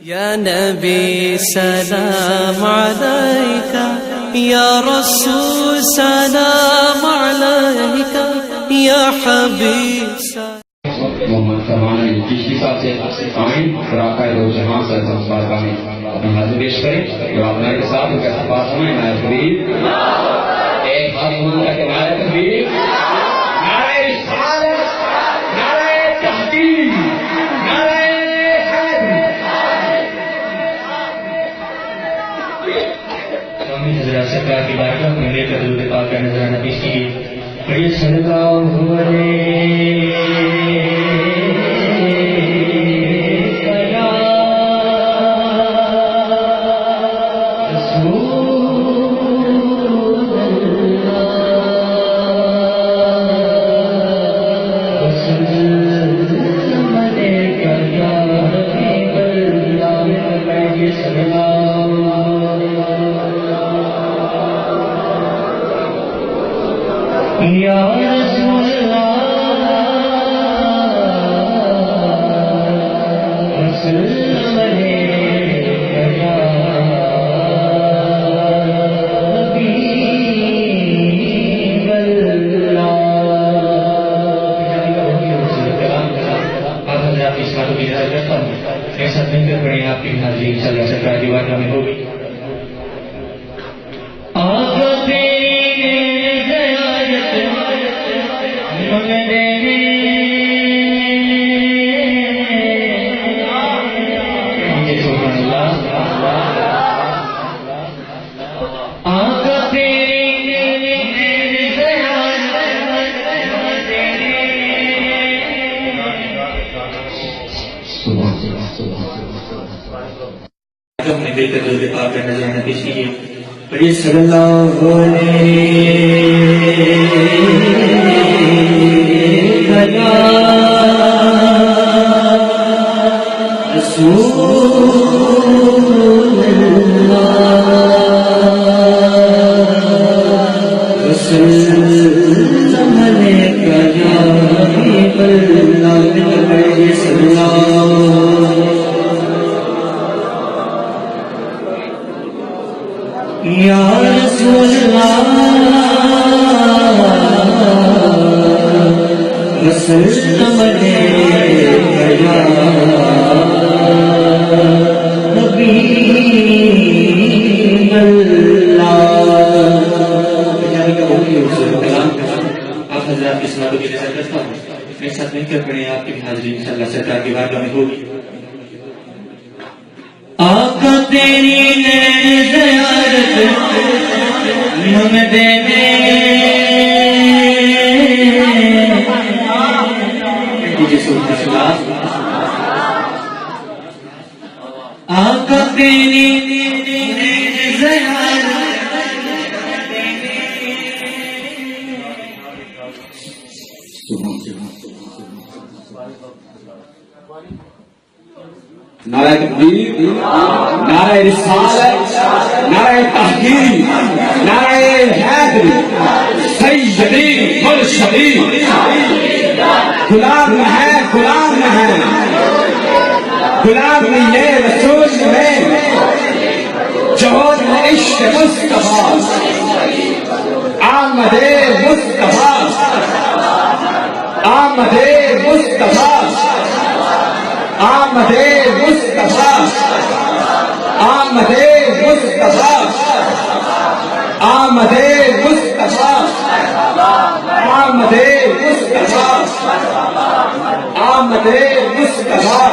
یا نبی سلام علیک، یا رسول سلام علیک، یا حبیب سلام۔ محمد سلمان علی چشتی صاحب سے آئین اور آقا دو جہاں سے بارگاہ میں اپنا حاضر پیش کریں جو اپنا کے ساتھ ان کا استفاق سمائیں نعرہ تکبیر، ایک ہاتھ بلند کر کے نعرہ تکبیر، نعرہ رسالت، نعرہ تحقیق، نعرہ حیدر۔ سوامی حضرات سرکار کی بارگاہ میں لے کر درود پاک کا نذرانہ پیش کیجیے۔ پڑھیے صلی اللہ علیہ یا رسول اللہ وسلم علیہ یا حبیب اللہ۔ آپ حضرات اس باتوں کی نظر کرتا ہوں ایسا نہیں کر پڑے آپ کی حاضری انشاءاللہ سرکار کی بارگاہ میں ہوگی۔ اپنے دل کا درود پاک کا نذرانہ پیش کیجیے۔ پڑھیے صلی اللہ علیہ رسول اللہ وسلم علیک یا حبیب اللہ۔ پڑھیے صلی اللہ یا رسول اللہ وسلم علیک یا حبیب اللہ۔ آپ حضرات کی سنتوں کی نظر کرتا ہوں میرے ساتھ مل کر پڑھیں، آپ کی حاضری انشاءاللہ سرکار کی بارگاہ میں ہوگی۔ آقا تیری زیارت ہم دے دے، آقا تیری زیارت نعرہ تکبیر، نعرہ رسالت، نعرہ تحقیق، نعرہ حیدر، سیدی مرشدی، غلام ہے غلام ہے غلام یہ رسول میں جوہر عشق مصطفیٰ، آمد مصطفیٰ، آمد مصطفیٰ، آمد مصطفیٰ، آمد مصطفیٰ، آمد مصطفیٰ، آمد مصطفیٰ، آمد مصطفیٰ۔